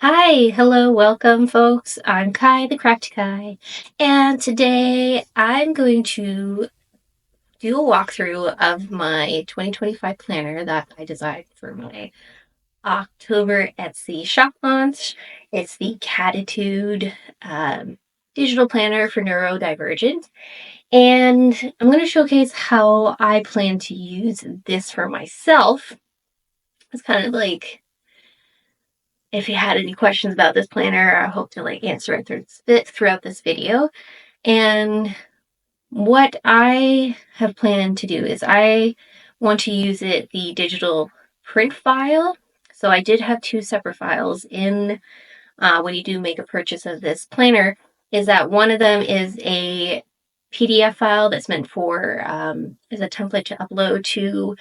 Hi, hello, welcome, folks. I'm Kai, the Cracked Kai, and today I'm going to do a walkthrough of my 2025 planner that I designed for my October Etsy shop launch. It's the Cattitude digital planner for Neurodivergent, and I'm going to showcase how I plan to use this for myself. It's kind of like if you had any questions about this planner, I hope to answer it throughout this video. And what I have planned to do is I want to use the digital print file. So I did have two separate files in when you do make a purchase of this planner, is that one of them is a PDF file that's meant for as a template to upload to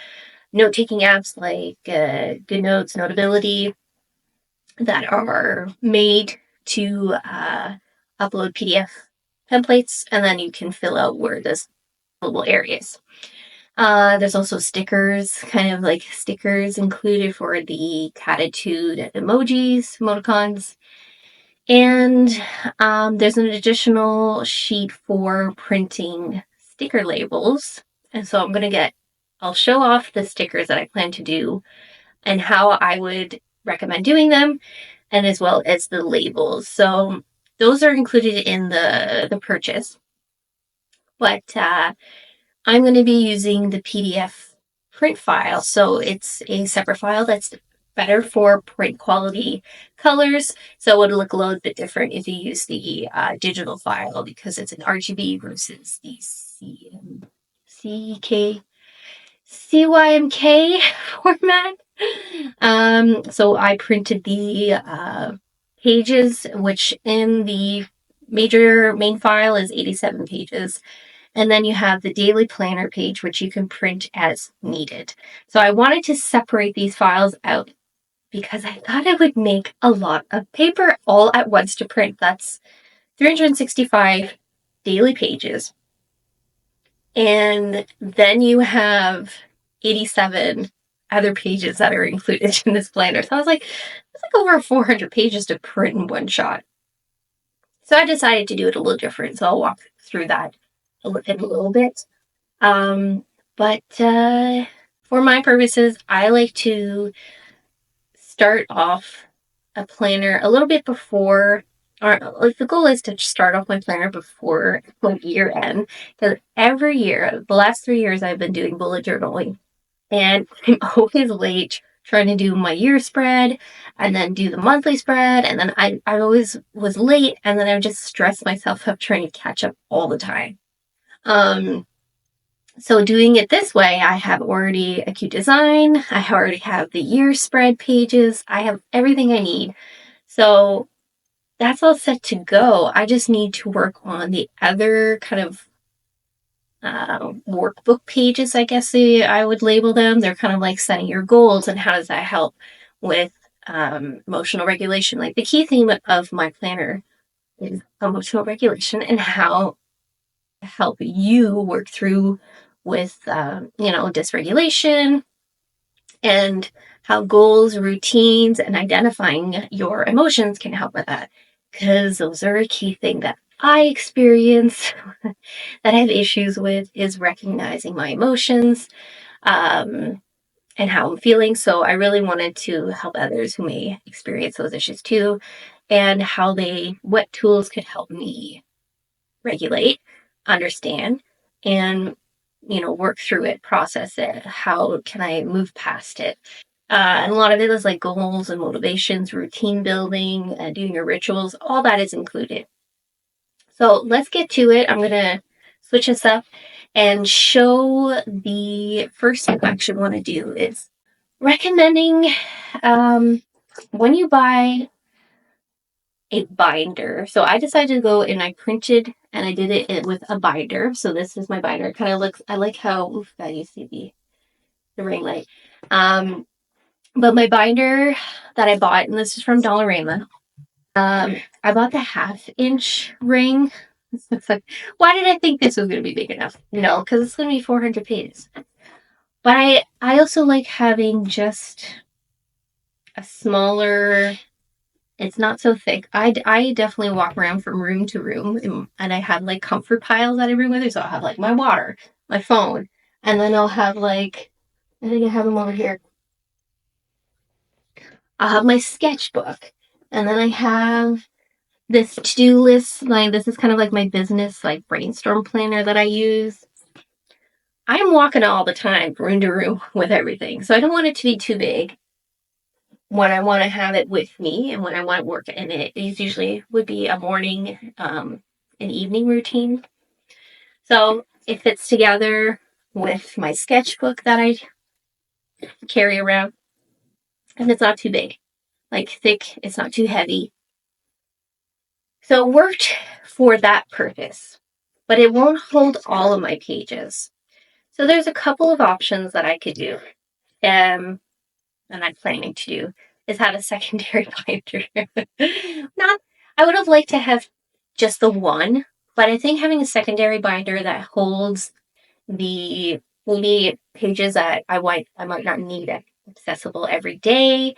note-taking apps like GoodNotes, Notability, that are made to upload PDF templates, and then you can fill out where there's little areas. There's also stickers, kind of like stickers included for the Cattitude emojis, emoticons. And there's an additional sheet for printing sticker labels. And so I'll show off the stickers that I plan to do and how I would recommend doing them, and as well as the labels. So those are included in the purchase. But I'm going to be using the PDF print file. So it's a separate file that's better for print quality colors. So it'll look a little bit different if you use the digital file because it's an RGB versus the CYMK format. So I printed the pages, which in the main file is 87 pages. And then you have the daily planner page, which you can print as needed. So I wanted to separate these files out because I thought it would make a lot of paper all at once to print. That's 365 daily pages. And then you have 87 other pages that are included in this planner. So I was like, it's like over 400 pages to print in one shot. So I decided to do it a little different. So I'll walk through that in a little bit. But for my purposes, I like to start off a planner a little bit before, or like the goal is to start off my planner before year end. Because every year, the last 3 years, I've been doing bullet journaling, and I'm always late trying to do my year spread and then do the monthly spread, and then I always was late, and then I would just stress myself up trying to catch up all the time. So doing it this way, I have already a cute design. I already have the year spread pages. I have everything I need. So that's all set to go. I just need to work on the other kind of workbook pages, I guess I would label them. They're kind of like setting your goals and how does that help with emotional regulation. Like the key theme of my planner is emotional regulation and how to help you work through with, dysregulation, and how goals, routines, and identifying your emotions can help with that. Because those are a key thing that I experience that I have issues with is recognizing my emotions and how I'm feeling. So I really wanted to help others who may experience those issues too, and what tools could help me regulate, understand, and work through it, process it. How can I move past it? And a lot of it is like goals and motivations, routine building, doing your rituals. All that is included. So let's get to it. I'm going to switch this up and show the first thing I actually want to do is recommending when you buy a binder. So I decided to go and I printed and I did it with a binder. So this is my binder. It kind of looks, I like how, you see the ring light. But my binder that I bought, and this is from Dollarama, I bought the 1/2-inch ring. It's like, why did I think this was going to be big enough? No, because it's going to be 400 pages. But I also like having just a smaller It's not so thick. I definitely walk around from room to room, and I have like comfort piles that I bring with me. So I'll have like my water, my phone, and then I'll have like, I think I have them over here. I'll have my sketchbook, and then I have this to-do list. Like, this is kind of like my business like brainstorm planner that I use. I'm walking all the time, room to room with everything. So I don't want it to be too big when I want to have it with me and when I want to work in it. These usually would be a morning, an evening routine. So it fits together with my sketchbook that I carry around. And it's not too big, like thick, it's not too heavy. So it worked for that purpose, but it won't hold all of my pages. So there's a couple of options that I could do. And I'm planning to do is have a secondary binder. Not, I would have liked to have just the one, but I think having a secondary binder that holds the maybe pages that I might not need accessible every day,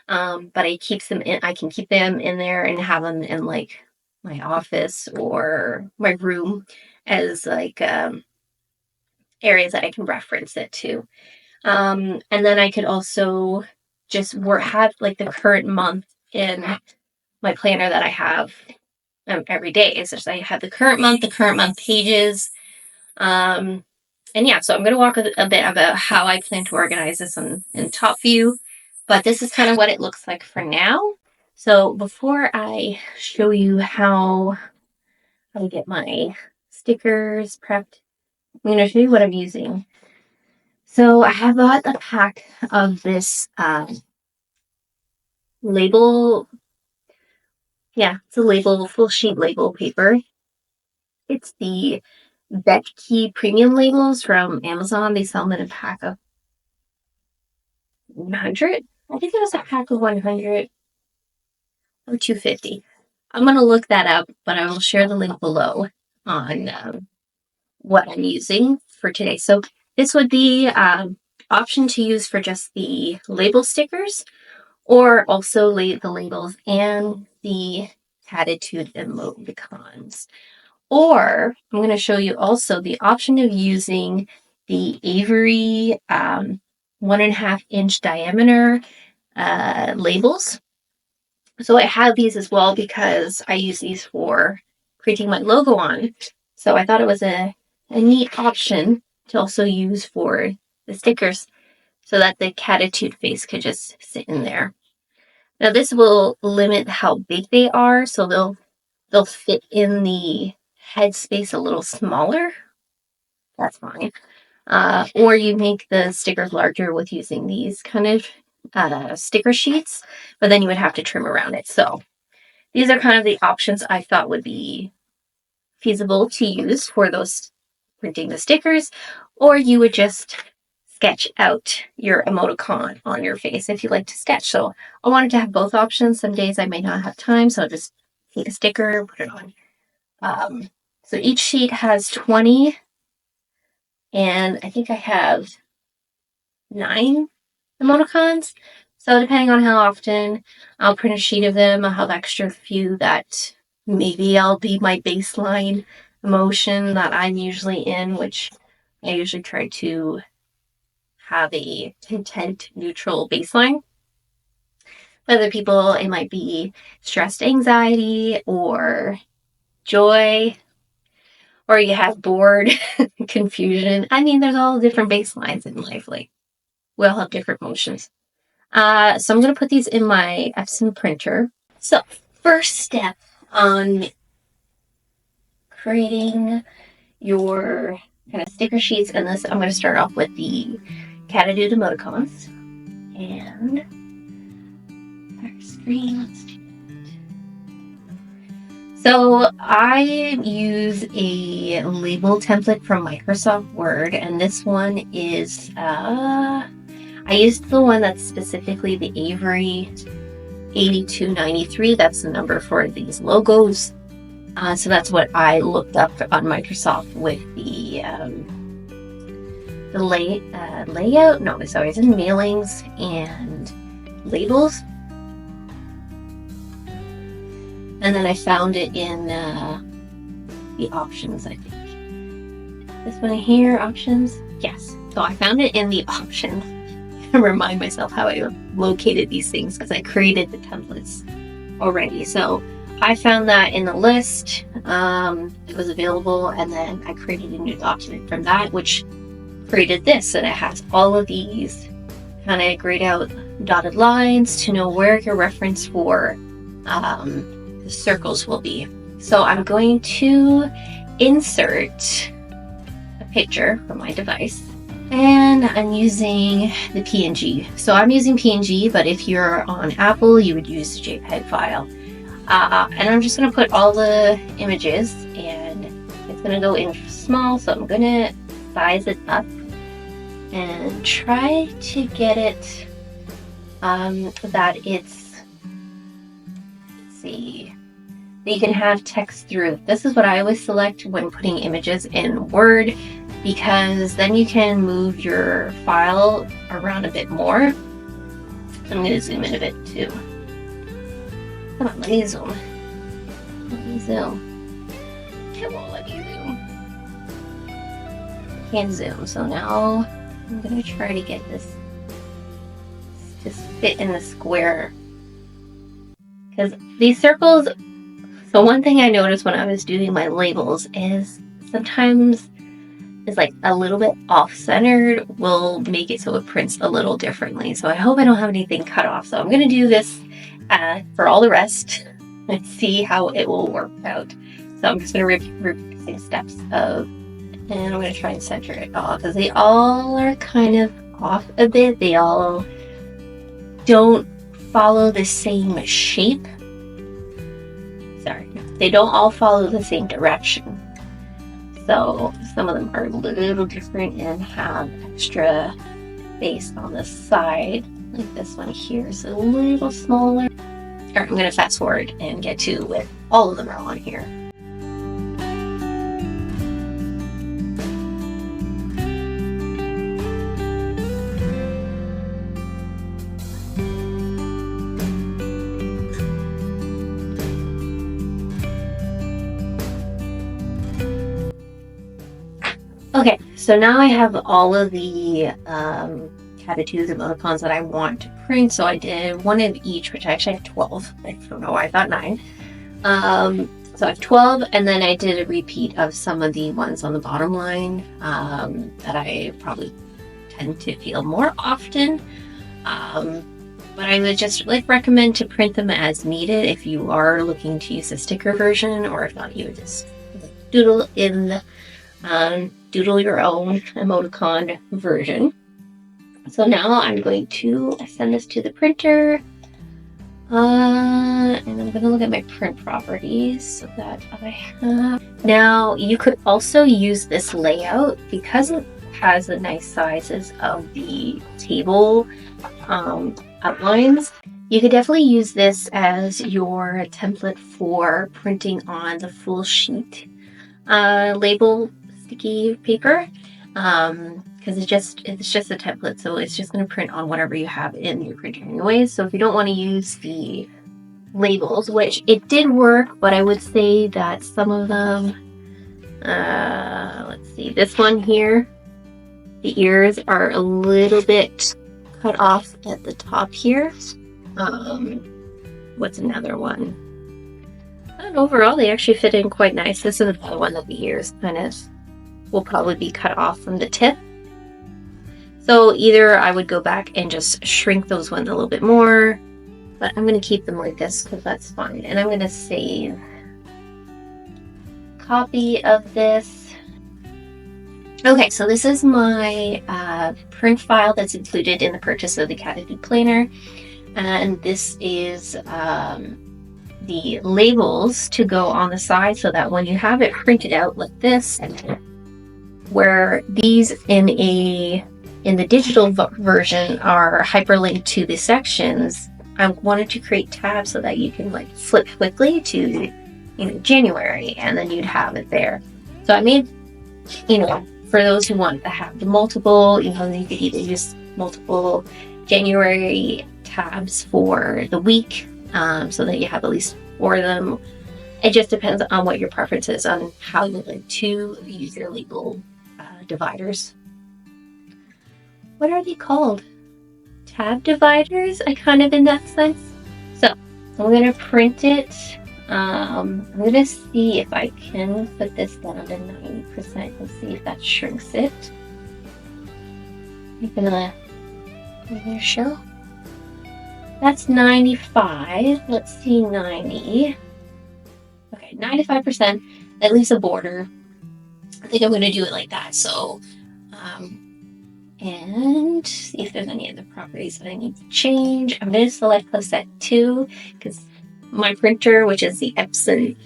but I can keep them in there and have them in like my office or my room as like areas that I can reference it to. And then I could also just have like the current month in my planner that I have every day. It's just I have the current month pages. And yeah, so I'm going to walk a bit about how I plan to organize this in top view, but this is kind of what it looks like for now. So before I show you how I get my stickers prepped, I'm going to show you what I'm using. So I have bought a pack of this label. Yeah, it's a label, full sheet label paper. It's the Becky premium labels from Amazon. They sell them in a pack of 100. I think it was a pack of 100 or 250. I'm going to look that up, but I will share the link below on what I'm using for today. So this would be option to use for just the label stickers, or also the labels and the Cattitude emoticons. Or I'm going to show you also the option of using the Avery 1.5-inch diameter labels. So I have these as well because I use these for creating my logo on. So I thought it was a neat option to also use for the stickers so that the Cattitude face could just sit in there. Now this will limit how big they are, so they'll fit in the headspace a little smaller. That's fine. Or you make the stickers larger with using these kind of sticker sheets, but then you would have to trim around it. So these are kind of the options I thought would be feasible to use for those printing the stickers, or you would just sketch out your emoticon on your face if you like to sketch. So I wanted to have both options. Some days I may not have time, so I'll just take a sticker, put it on. So each sheet has 20, and I think I have 9 emoticons. So depending on how often I'll print a sheet of them, I'll have extra few that maybe I'll be my baseline emotion that I'm usually in, which I usually try to have a content neutral baseline. Other people, it might be stressed anxiety or joy, or you have bored, confusion. I mean, there's all different baselines in life. Like, we all have different emotions. So I'm going to put these in my Epson printer. So first step on creating your kind of sticker sheets, and this, I'm going to start off with the Cattitude emoticons. And our screen, let's do it. So I use a label template from Microsoft Word, and this one is, I used the one that's specifically the Avery 8293. That's the number for these logos. So that's what I looked up on Microsoft with the layout. No, sorry, it's in mailings and labels. And then I found it in the options, I think. This one here, options. Yes. So I found it in the options. I remind myself how I located these things because I created the templates already. So I found that in the list. It was available, and then I created a new document from that, which created this, and it has all of these kind of grayed out dotted lines to know where your reference for the circles will be. So I'm going to insert a picture from my device, and I'm using the PNG. So I'm using PNG, but if you're on Apple, you would use the JPEG file. And I'm just going to put all the images, and it's going to go in small, so I'm going to size it up and try to get it that it's, let's see, that you can have text through. This is what I always select when putting images in Word, because then you can move your file around a bit more. So I'm going to zoom in a bit too. Come on, let me zoom. Let me zoom. Come on, let me zoom. Can't zoom, so now I'm going to try to get this to fit in the square. Because these circles, so one thing I noticed when I was doing my labels is sometimes it's like a little bit off-centered will make it so it prints a little differently. So I hope I don't have anything cut off. So I'm going to do this for all the rest and see how it will work out. So I'm just going to repeat the steps of, and I'm going to try and center it all because they all are kind of off a bit. They all don't follow the same shape. Sorry, they don't all follow the same direction. So some of them are a little different and have extra space on the side. Like this one here is a little smaller. All right, I'm going to fast forward and get to with all of them are on here. Okay, so now I have all of the Cattitude emoticons that I want to print. So I did one of each, which I actually have 12. I don't know why I thought 9. So I have 12, and then I did a repeat of some of the ones on the bottom line that I probably tend to feel more often. But I would just recommend to print them as needed if you are looking to use a sticker version, or if not, you would just doodle in doodle your own emoticon version. So now I'm going to send this to the printer, and I'm going to look at my print properties so that I have. Now you could also use this layout because it has the nice sizes of the table outlines. You could definitely use this as your template for printing on the full sheet label sticky paper, because it's just a template, so it's just going to print on whatever you have in your printer anyways. So if you don't want to use the labels, which it did work, but I would say that some of them, let's see, this one here, the ears are a little bit cut off at the top here. What's another one? And overall, they actually fit in quite nice. This is another one that the ears kind of will probably be cut off from the tip. So either I would go back and just shrink those ones a little bit more, but I'm going to keep them like this because that's fine. And I'm going to save a copy of this. Okay, so this is my print file that's included in the purchase of the Cattitude Planner. And this is the labels to go on the side so that when you have it printed out like this, where these in the digital version are hyperlinked to the sections, I wanted to create tabs so that you can flip quickly to January, and then you'd have it there. So I made, for those who want to have the multiple, you could either use multiple January tabs for the week, so that you have at least for them. It just depends on what your preference is on how you like to use your label dividers. What are they called? Tab dividers, kind of in that sense. So I'm going to print it. I'm going to see if I can put this down to 90% and see if that shrinks it. I'm going to show. That's 95. Let's see, 90. Okay, 95%. That leaves a border. I think I'm going to do it like that. So, and see if there's any other properties that I need to change. I'm going to select cassette 2 because my printer, which is the Epson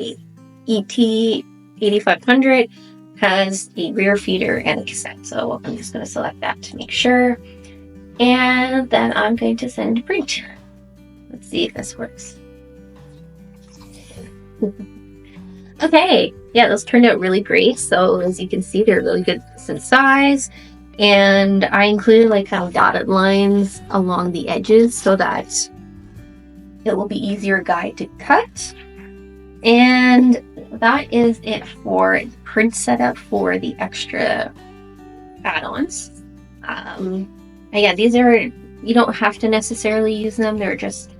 ET8500, has a rear feeder and a cassette. So I'm just going to select that to make sure. And then I'm going to send to print. Let's see if this works. Okay, yeah, those turned out really great. So as you can see, they're really good in size. And I included like kind of dotted lines along the edges so that it will be easier guide to cut. And that is it for the print setup for the extra add-ons. Again, these are, you don't have to necessarily use them. They're just,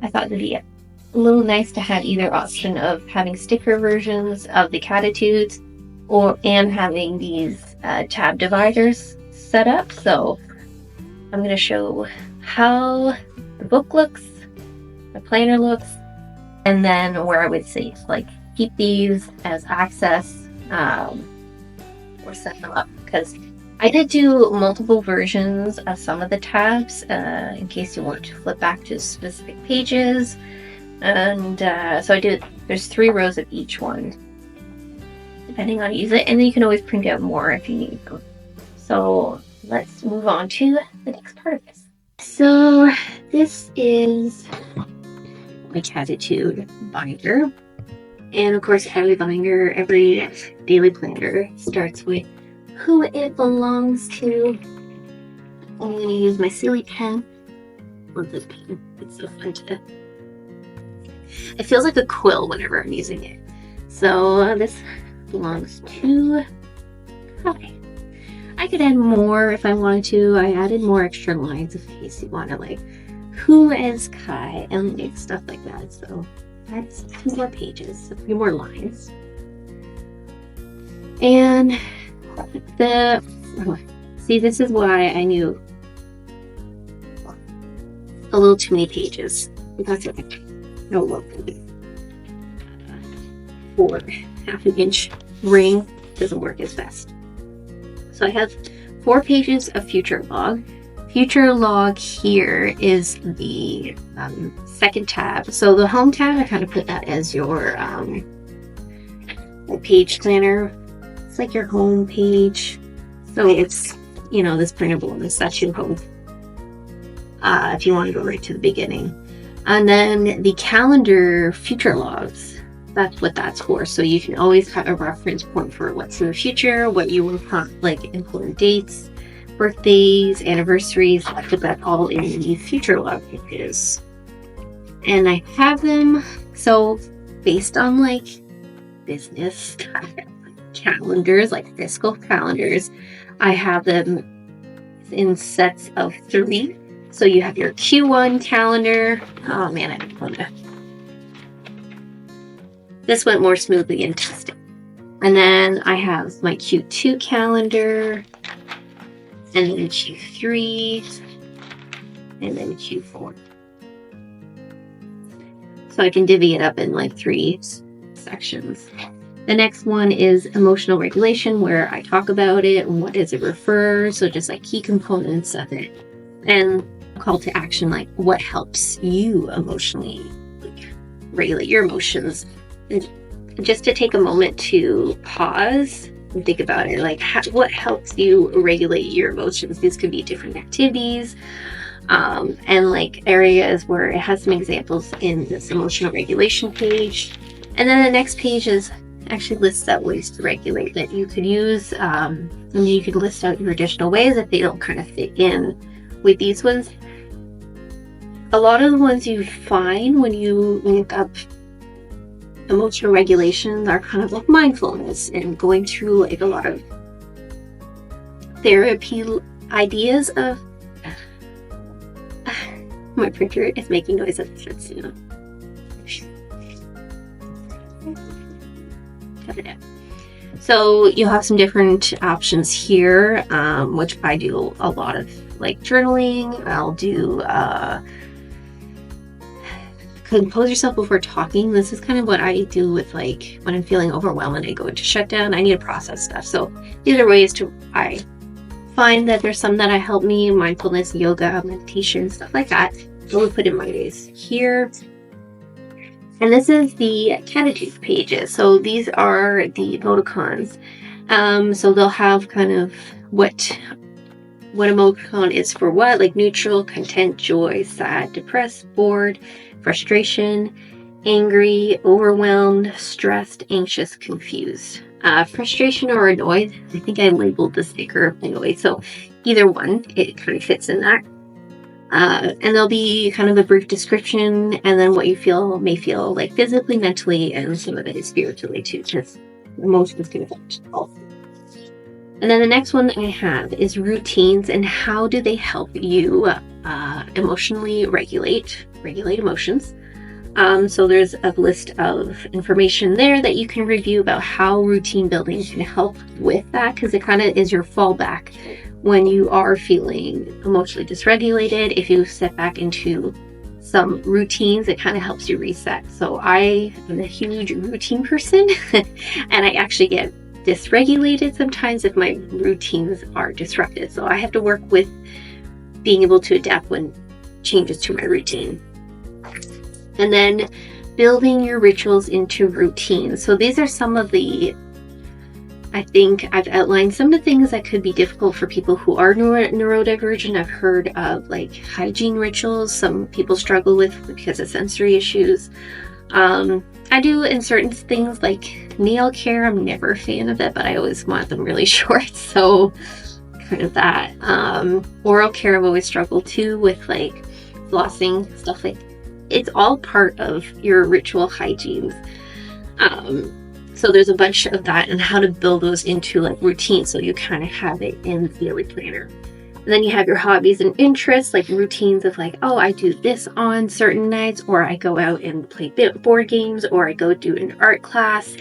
I thought it'd be a little nice to have either option of having sticker versions of the Cattitudes and having these tab dividers set up. So I'm going to show how the book looks, the planner looks, and then where I would say like keep these as access or set them up, because I did do multiple versions of some of the tabs in case you want to flip back to specific pages. And so I did, there's 3 rows of each one, depending on how you use it. And then you can always print out more if you need them. So let's move on to the next part of this. So this is my Cattitude binder. And of course, every binder, every daily planner starts with who it belongs to. I'm going to use my silly pen. I love this pen. It's so fun to... It feels like a quill whenever I'm using it. So this belongs to Kai. I could add more if I wanted to. I added more extra lines in case you want to like who is Kai and like, stuff like that. So that's 2 more pages, a few more lines. And see, this is why I knew a little too many pages. That's okay. No, look, for half-an-inch ring doesn't work as best. So I have 4 pages of future log. Future log here is the second tab. So the home tab, I kind of put that as your page planner. It's like your home page. So it's, you know, this printable and that's your home. If you want to go right to the beginning. And then the calendar future logs, that's what that's for. So you can always have a reference point for what's in the future, what you will want, like important dates, birthdays, anniversaries. I put that all in the future log pages. And I have them, so based on like business calendars, like fiscal calendars, I have them in sets of 3. So you have your Q1 calendar. Oh man, I don't want to. This went more smoothly in testing. And then I have my Q2 calendar, and then Q3, and then Q4. So I can divvy it up in like 3 sections. The next one is emotional regulation, where I talk about it and what does it refer. So just like key components of it. And call to action, like what helps you emotionally regulate your emotions. And just to take a moment to pause and think about it, like what helps you regulate your emotions. These could be different activities and like areas where it has some examples in this emotional regulation page. And then the next page is actually lists out ways to regulate that you could use. And you could list out your additional ways if they don't kind of fit in with these ones. A lot of the ones you find when you look up emotional regulations are kind of like mindfulness and going through like a lot of therapy ideas of my printer is making noise at the fence, you know. Cut it out. So you'll have some different options here, which I do a lot of, like journaling. I'll do compose yourself before talking. This is kind of what I do with like when I'm feeling overwhelmed and I go into shutdown. I need to process stuff. So these are ways I find that there's some that help me: mindfulness, yoga, meditation, stuff like that. So we'll put in my days here. And this is the Cattitude pages. So these are the emoticons. So they'll have kind of what emoticon is for what, like neutral, content, joy, sad, depressed, bored, frustration, angry, overwhelmed, stressed, anxious, confused. Frustration or annoyed, I think I labeled the sticker annoyed. So either one, it kind of fits in that. And there'll be kind of a brief description, and then what you may feel like physically, mentally, and some of it is spiritually too, because emotions can affect all. And then the next one I have is routines, and how do they help you emotionally regulate emotions. So there's a list of information there that you can review about how routine building can help with that, because it kind of is your fallback when you are feeling emotionally dysregulated. If you step back into some routines, it kind of helps you reset. So I am a huge routine person and I actually get dysregulated sometimes if my routines are disrupted. So I have to work with being able to adapt when changes to my routine. And then building your rituals into routines. So these are some of the, I think I've outlined some of the things that could be difficult for people who are neurodivergent. I've heard of like hygiene rituals some people struggle with because of sensory issues. I do in certain things like nail care. I'm never a fan of it, but I always want them really short. So kind of that. Oral care I've always struggled too with, like flossing, stuff like it's all part of your ritual hygiene. So there's a bunch of that and how to build those into like routines so you kind of have it in the daily planner. And then you have your hobbies and interests, like routines of like, oh, I do this on certain nights, or I go out and play board games, or I go do an art class.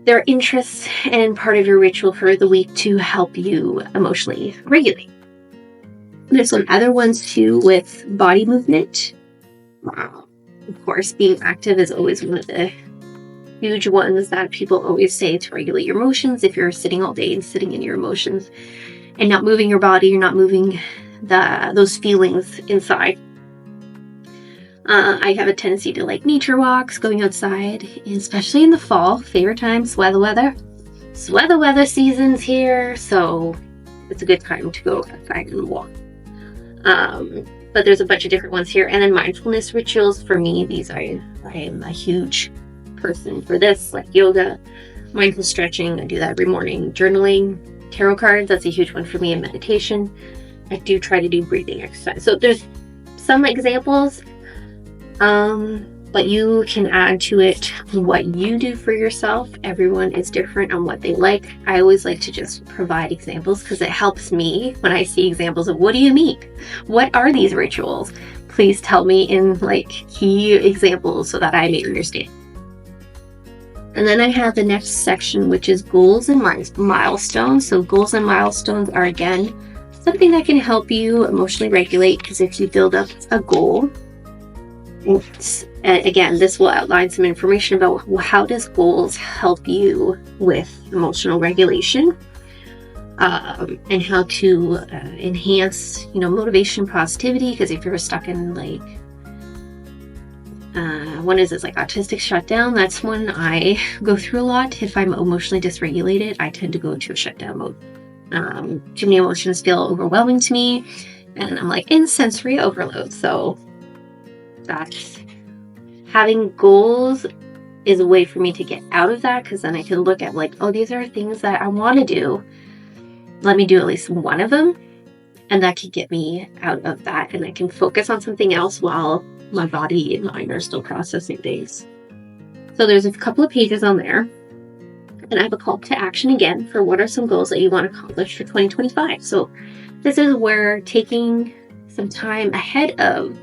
There are interests and part of your ritual for the week to help you emotionally regulate. There's some other ones too with body movement. Of course, being active is always one of the huge ones that people always say to regulate your emotions. If you're sitting all day and sitting in your emotions and not moving your body, you're not moving those feelings inside. I have a tendency to like nature walks, going outside, especially in the fall. Favorite time, sweater weather season's here, so it's a good time to go outside and walk. But there's a bunch of different ones here. And then mindfulness rituals for me, these I am a huge person for this, like yoga, mindful stretching. I do that every morning. Journaling, tarot cards, that's a huge one for me, and meditation. I do try to do breathing exercise. So there's some examples, but you can add to it what you do for yourself. Everyone is different on what they like. I always like to just provide examples because it helps me when I see examples of what do you mean? What are these rituals? Please tell me in like key examples so that I may understand. And then I have the next section, which is goals and milestones. So goals and milestones are, again, something that can help you emotionally regulate, because if you build up a goal, again, this will outline some information about how does goals help you with emotional regulation, and how to enhance, motivation, positivity. Because if you're stuck in like, one is like autistic shutdown. That's one I go through a lot. If I'm emotionally dysregulated, I tend to go into a shutdown mode. Too many emotions feel overwhelming to me, and I'm like in sensory overload. So that's having goals is a way for me to get out of that, because then I can look at like, oh, these are things that I want to do. Let me do at least one of them, and that can get me out of that, and I can focus on something else while my body and mind are still processing things. So there's a couple of pages on there. And I have a call to action again for what are some goals that you want to accomplish for 2025. So this is where taking some time ahead of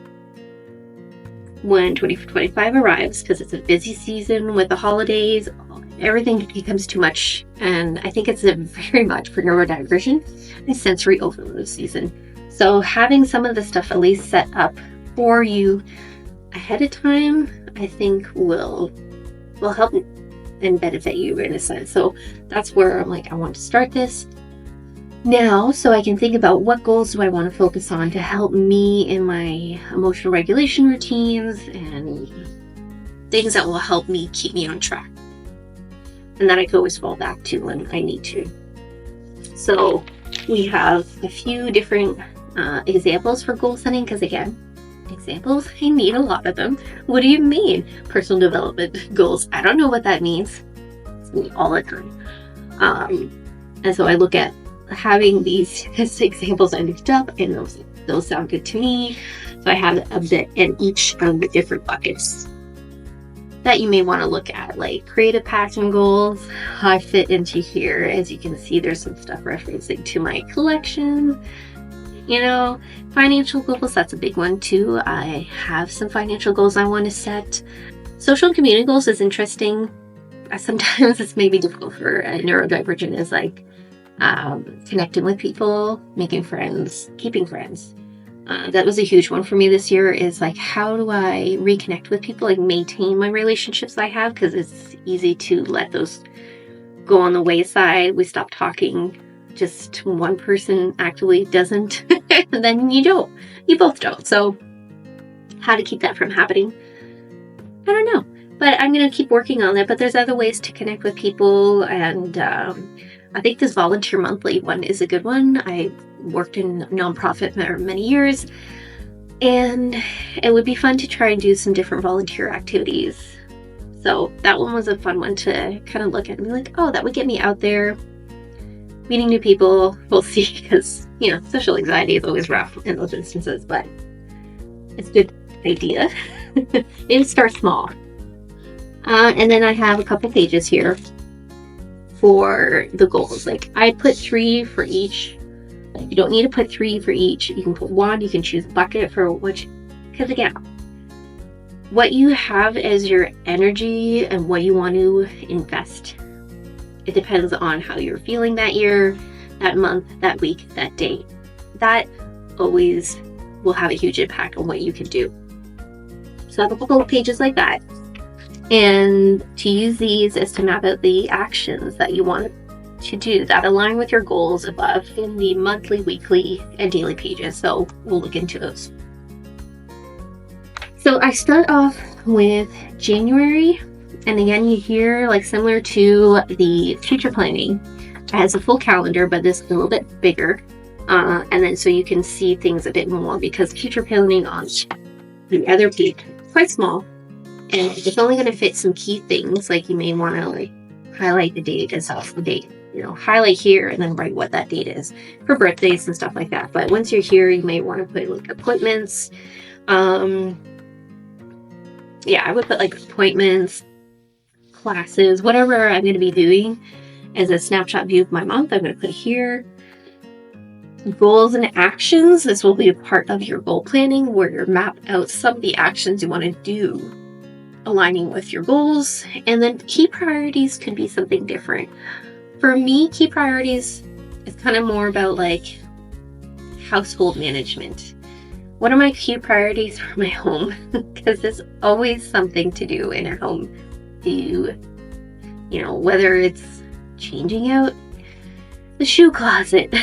when 2025 arrives, because it's a busy season with the holidays, everything becomes too much. And I think it's very much for neurodivergent a sensory overload season. So having some of the stuff at least set up for you ahead of time, I think will help and benefit you in a sense. So that's where I'm like, I want to start this now so I can think about what goals do I want to focus on to help me in my emotional regulation routines and things that will help me keep me on track and that I can always fall back to when I need to. So we have a few different examples for goal setting, because again, examples, I need a lot of them. What do you mean personal development goals? I don't know what that means. It's me all the time. And so I look at having these examples I looked up, and those sound good to me. So I have a bit in each of the different buckets that you may want to look at, like creative passion goals. I fit into here. As you can see, there's some stuff referencing to my collection. Financial goals, that's a big one too. I have some financial goals I want to set. Social and community goals is interesting. Sometimes it's maybe difficult for a neurodivergent, is like connecting with people, making friends, keeping friends. That was a huge one for me this year, is like, how do I reconnect with people, like maintain my relationships I have, because it's easy to let those go on the wayside. We stop talking. Just one person actively doesn't, and then you both don't. So how to keep that from happening, I don't know, but I'm going to keep working on that. But there's other ways to connect with people, and I think this volunteer monthly one is a good one. I worked in nonprofit for many years, and it would be fun to try and do some different volunteer activities. So that one was a fun one to kind of look at and be like, oh, that would get me out there, meeting new people. We'll see, because social anxiety is always rough in those instances, but it's a good idea. Maybe start small. And then I have a couple pages here for the goals. Like, I put 3 for each. You don't need to put 3 for each. You can put 1. You can choose bucket for which, because again, what you have as your energy and what you want to invest, it depends on how you're feeling that year, that month, that week, that day. That always will have a huge impact on what you can do. So I have a couple of pages like that. And to use these is to map out the actions that you want to do that align with your goals above in the monthly, weekly, and daily pages. So we'll look into those. So I start off with January. And again, you hear, like, similar to the future planning, it has a full calendar, but this is a little bit bigger. And then so you can see things a bit more, because future planning on the other page is quite small, and it's only going to fit some key things. Like, you may want to like highlight the date and stuff, the date, highlight here and then write what that date is for birthdays and stuff like that. But once you're here, you may want to put like appointments. I would put like appointments, classes, whatever I'm going to be doing as a snapshot view of my month. I'm going to put here goals and actions. This will be a part of your goal planning, where you map out some of the actions you want to do aligning with your goals. And then key priorities could be something different. For me, key priorities is kind of more about like household management. What are my key priorities for my home? Because there's always something to do in a home. Whether it's changing out the shoe closet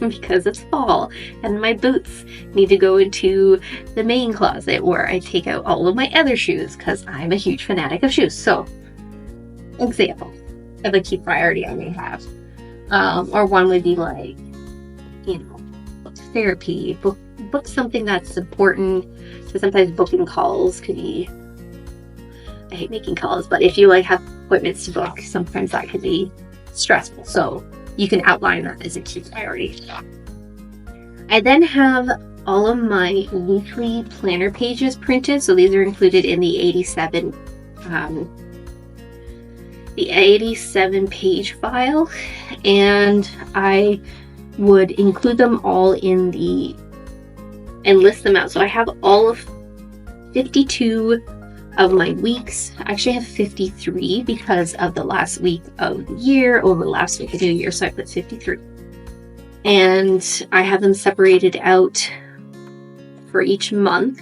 because it's fall and my boots need to go into the main closet where I take out all of my other shoes, because I'm a huge fanatic of shoes. So, example of a key priority I may have. Or one would be like, book therapy, book something that's important. So sometimes booking calls could be, I hate making calls, but if you have appointments to book, sometimes that could be stressful. So you can outline that as a key priority. I then have all of my weekly planner pages printed. So these are included in the 87 the 87-page file, and I would include them all in and list them out. So I have all of 52 of my weeks. I actually have 53 because of the last week of the year over the last week of New Year, so I put 53. And I have them separated out for each month,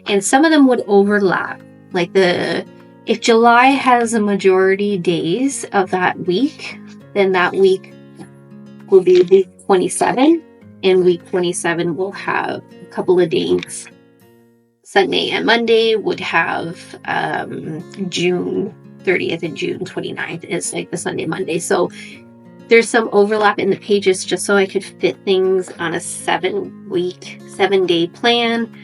and some of them would overlap. Like if July has a majority days of that week, then that week will be week 27, and week 27 will have a couple of days. Sunday and Monday would have June 30th and June 29th is like the Sunday, Monday. So there's some overlap in the pages just so I could fit things on a 7-day plan,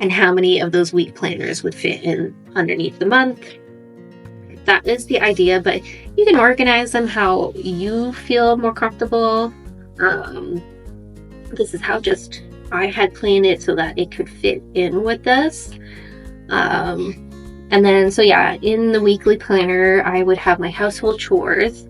and how many of those week planners would fit in underneath the month. That is the idea, but you can organize them how you feel more comfortable. This is how I had planned it so that it could fit in with this. And then, so yeah, in the weekly planner, I would have my household chores.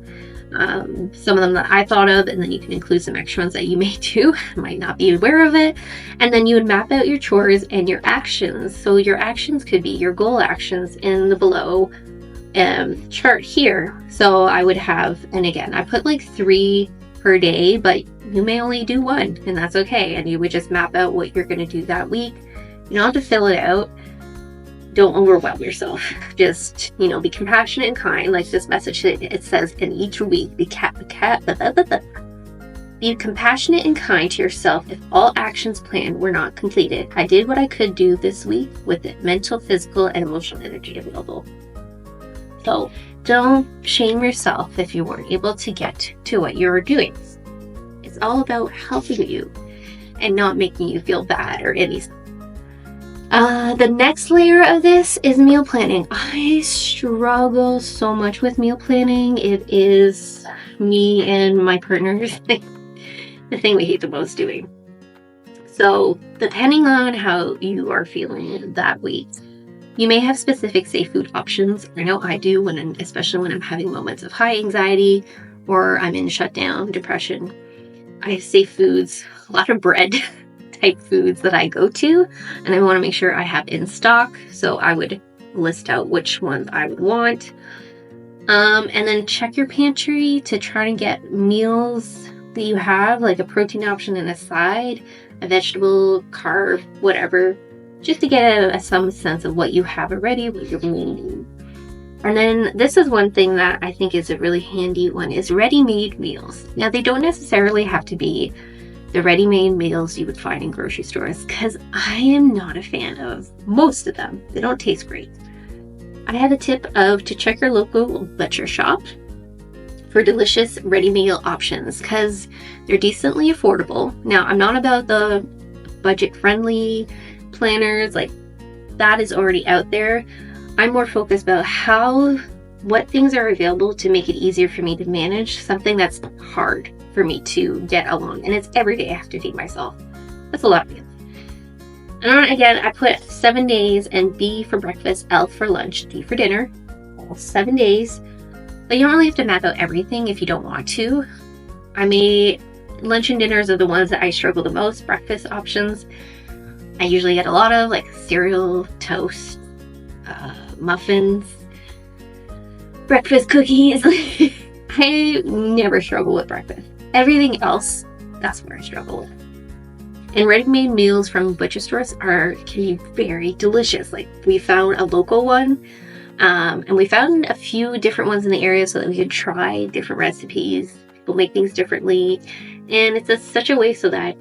Some of them that I thought of, and then you can include some extra ones that you may do, might not be aware of it. And then you would map out your chores and your actions. So your actions could be your goal actions in the below chart here. So I would have, and again, I put like 3 per day, but you may only do 1, and that's okay. And you would just map out what you're going to do that week. You don't have to fill it out. Don't overwhelm yourself. Just, be compassionate and kind. Like this message, it says in each week, be compassionate and kind to yourself if all actions planned were not completed. I did what I could do this week with the mental, physical, and emotional energy available. So don't shame yourself if you weren't able to get to what you're doing. It's all about helping you and not making you feel bad or anything. The next layer of this is meal planning. I struggle so much with meal planning. It is me and my partner's the thing we hate the most doing. So depending on how you are feeling that week, you may have specific safe food options. I know I do, especially when I'm having moments of high anxiety or I'm in shutdown depression. I have safe foods, a lot of bread type foods that I go to, and I want to make sure I have in stock. So I would list out which ones I would want. And then check your pantry to try to get meals that you have, like a protein option and a side, a vegetable, carb, whatever, just to get some sense of what you have already, what you're needing. And then this is one thing that I think is a really handy one, is ready-made meals. Now, they don't necessarily have to be the ready-made meals you would find in grocery stores, because I am not a fan of most of them. They don't taste great. I have a tip to check your local butcher shop for delicious ready meal options, because they're decently affordable. Now, I'm not about the budget-friendly planners, like that is already out there. I'm more focused about what things are available to make it easier for me to manage something that's hard for me to get along. And it's every day I have to feed myself. That's a lot of meals. And again, I put 7 days, and B for breakfast, L for lunch, D for dinner, all 7 days. But you don't really have to map out everything if you don't want to. Lunch and dinners are the ones that I struggle the most. Breakfast options, I usually get a lot of, like cereal, toast, muffins, breakfast cookies. I never struggle with breakfast. Everything else, that's where I struggle with. And ready-made meals from butcher stores can be very delicious. Like, we found a local one, and we found a few different ones in the area so that we could try different recipes. People make things differently, and it's such a way so that,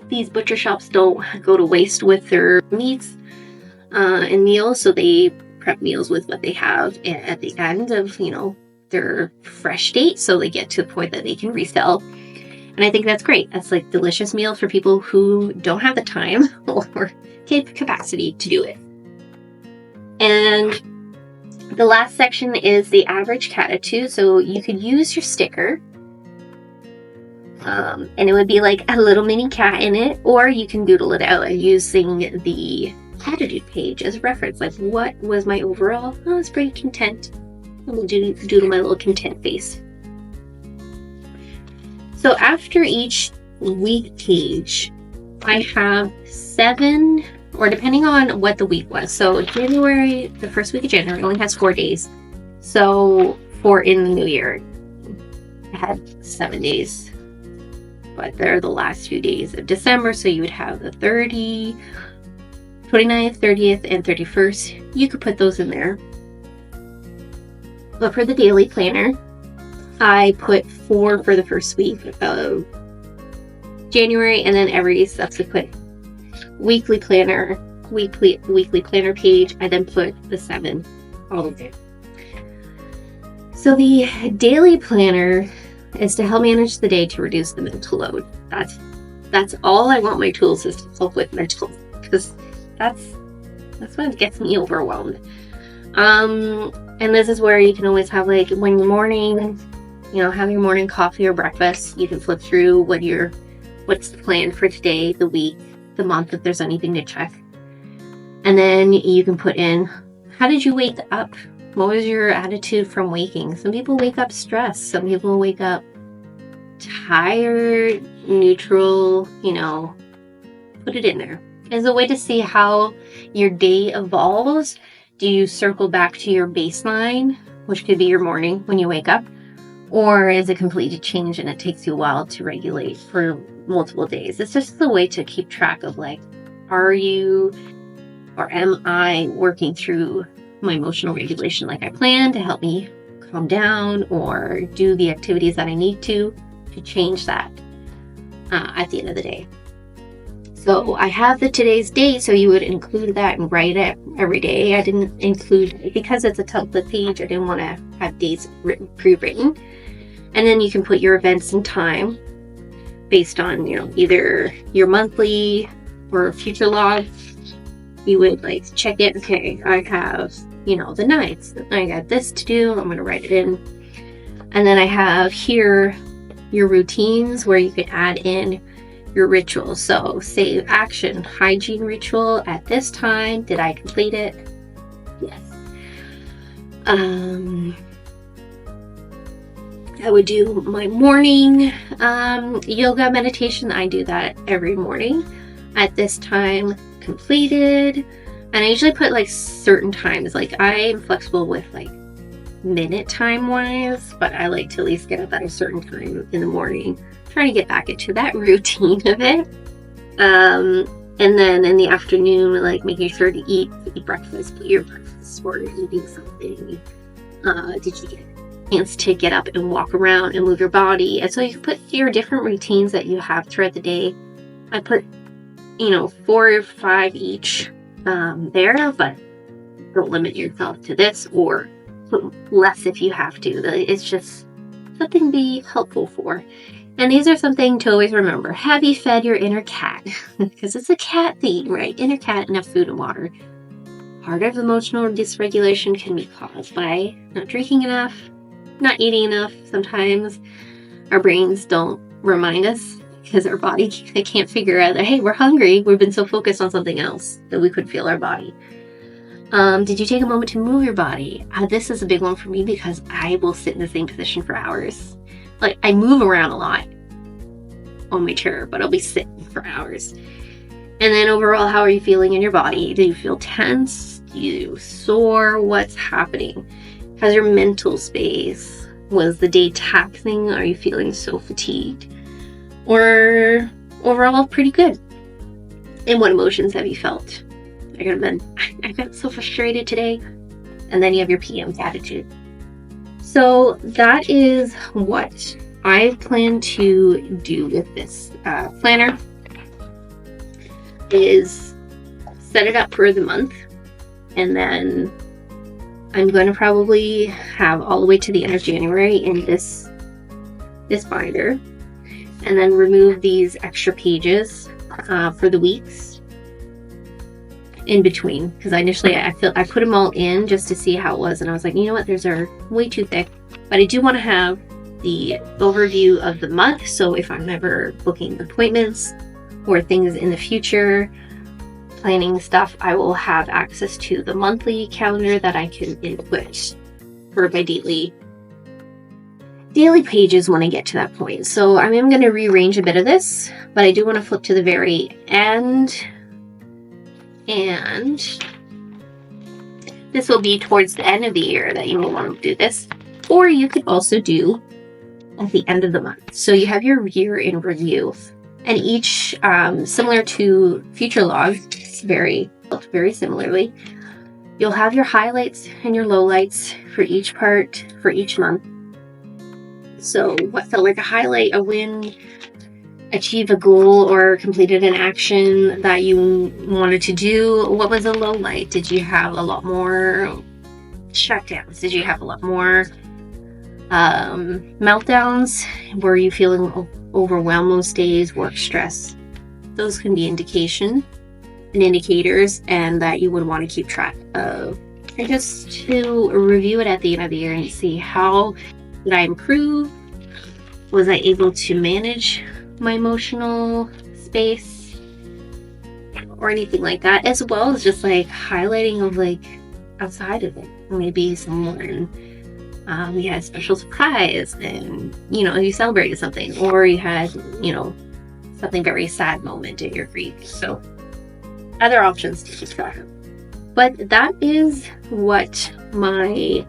these butcher shops don't go to waste with their meats and meals, so they prep meals with what they have at the end of, their fresh date, so they get to the point that they can resell. And I think that's great. That's like delicious meal for people who don't have the time or capacity to do it. And the last section is the average Cattitude. So you could use your sticker, and it would be like a little mini cat in it, or you can doodle it out using the Cattitude page as a reference. Like, what was my overall? Oh, I was pretty content. I'm gonna doodle my little content face. So after each week page, I have 7, or depending on what the week was. So January, the first week of January only has 4 days. So for in the new year, I had 7 days. But they're the last few days of December. So you would have the 29th, 30th, and 31st. You could put those in there. But for the daily planner, I put 4 for the first week of January, and then every subsequent weekly planner page, I then put the 7 all of it. So the daily planner is to help manage the day to reduce the mental load. That's all I want my tools is to help with mental, because that's what gets me overwhelmed. And this is where you can always have, like, when you're morning, have your morning coffee or breakfast, you can flip through what's the plan for today, the week, the month, if there's anything to check. And then you can put in, how did you wake up? What was your attitude from waking? Some people wake up stressed. Some people wake up tired, neutral, put it in there. As a way to see how your day evolves, do you circle back to your baseline, which could be your morning when you wake up? Or is it completely changed and it takes you a while to regulate for multiple days? It's just a way to keep track of, like, are you or am I working through my emotional regulation like I planned to help me calm down or do the activities that I need to change that at the end of the day. So I have today's date, so you would include that and write it every day. I didn't include, because it's a template page, I didn't want to have dates pre-written. And then you can put your events and time based on, either your monthly or future log. You would, like, check it. Okay, I have, the nights. I got this to do. I'm going to write it in. And then I have here your routines where you could add in your rituals. So say action, hygiene ritual at this time. Did I complete it? Yes. I would do my morning yoga meditation. I do that every morning at this time, completed. And I usually put, like, certain times. Like, I am flexible with, like, minute time wise, but I like to at least get up at a certain time in the morning, trying to get back into that routine of it. And then in the afternoon, like, making sure to eat breakfast, put your breakfast, or eating something. Did you get a chance to get up and walk around and move your body? And so you put your different routines that you have throughout the day. I put 4 or 5 each there, but don't limit yourself to this, or put less if you have to. It's just something to be helpful for. And these are something to always remember. Have you fed your inner cat? Because it's a cat theme, right? Inner cat, enough food and water. Part of emotional dysregulation can be caused by not drinking enough, not eating enough. Sometimes our brains don't remind us because our body can't figure out that, hey, we're hungry. We've been so focused on something else that we couldn't feel our body. Did you take a moment to move your body? This is a big one for me because I will sit in the same position for hours. Like, I move around a lot on my chair, but I'll be sitting for hours. And then overall, how are you feeling in your body? Do you feel tense? Do you sore? What's happening? How's your mental space? Was the day taxing? Are you feeling so fatigued? Or overall pretty good? And what emotions have you felt? I got so frustrated today. And then you have your PM attitude. So that is what I plan to do with this planner, is set it up for the month, and then I'm going to probably have all the way to the end of January in this binder, and then remove these extra pages for the weeks in between, because initially I put them all in just to see how it was, and I was like, you know what, those are way too thick. But I do want to have the overview of the month, so if I'm ever booking appointments or things in the future, planning stuff, I will have access to the monthly calendar that I can input for my daily pages when I get to that point. So I am going to rearrange a bit of this, but I do want to flip to the very end, and this will be towards the end of the year that you may want to do this, or you could also do at the end of the month. So you have your year in review, and each, similar to future log, it's very similarly. You'll have your highlights and your lowlights for each part for each month. So what felt like a highlight, a win, achieve a goal, or completed an action that you wanted to do. What was a low light? Did you have a lot more shutdowns? Did you have a lot more meltdowns? Were you feeling overwhelmed most days? Work stress? Those can be indicators, and that you would want to keep track of. And just to review it at the end of the year and see, how did I improve? Was I able to manage my emotional space or anything like that, as well as just like highlighting of like outside of it. Maybe someone you had a special surprise and you celebrated something, or you had something very sad moment in your grief. So other options to keep track of. But that is what my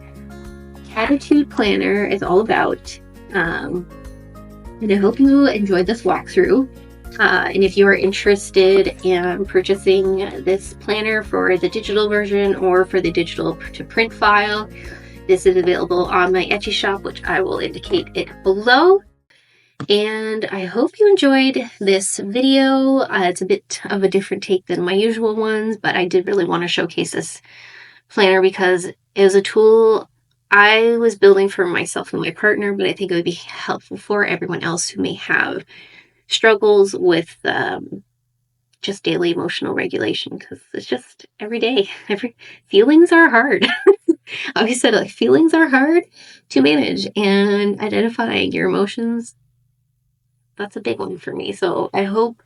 Cattitude Planner is all about. And I hope you enjoyed this walkthrough. And if you are interested in purchasing this planner for the digital version or for the digital to print file, this is available on my Etsy shop, which I will indicate it below. And I hope you enjoyed this video. It's a bit of a different take than my usual ones, but I did really want to showcase this planner because it was a tool I was building for myself and my partner, but I think it would be helpful for everyone else who may have struggles with just daily emotional regulation, because it's just every day. Feelings are hard. Like I said, feelings are hard to manage, and identifying your emotions, that's a big one for me. So I hope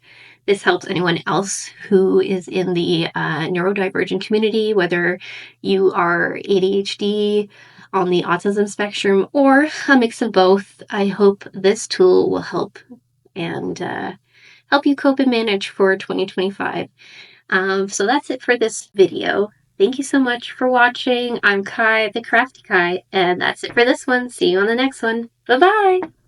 this helps anyone else who is in the neurodivergent community, whether you are ADHD, on the autism spectrum, or a mix of both. I hope this tool will help and help you cope and manage for 2025. So that's it for this video. Thank you so much for watching. I'm Kai, the Crafty Kai, and that's it for this one. See you on the next one. Bye-bye!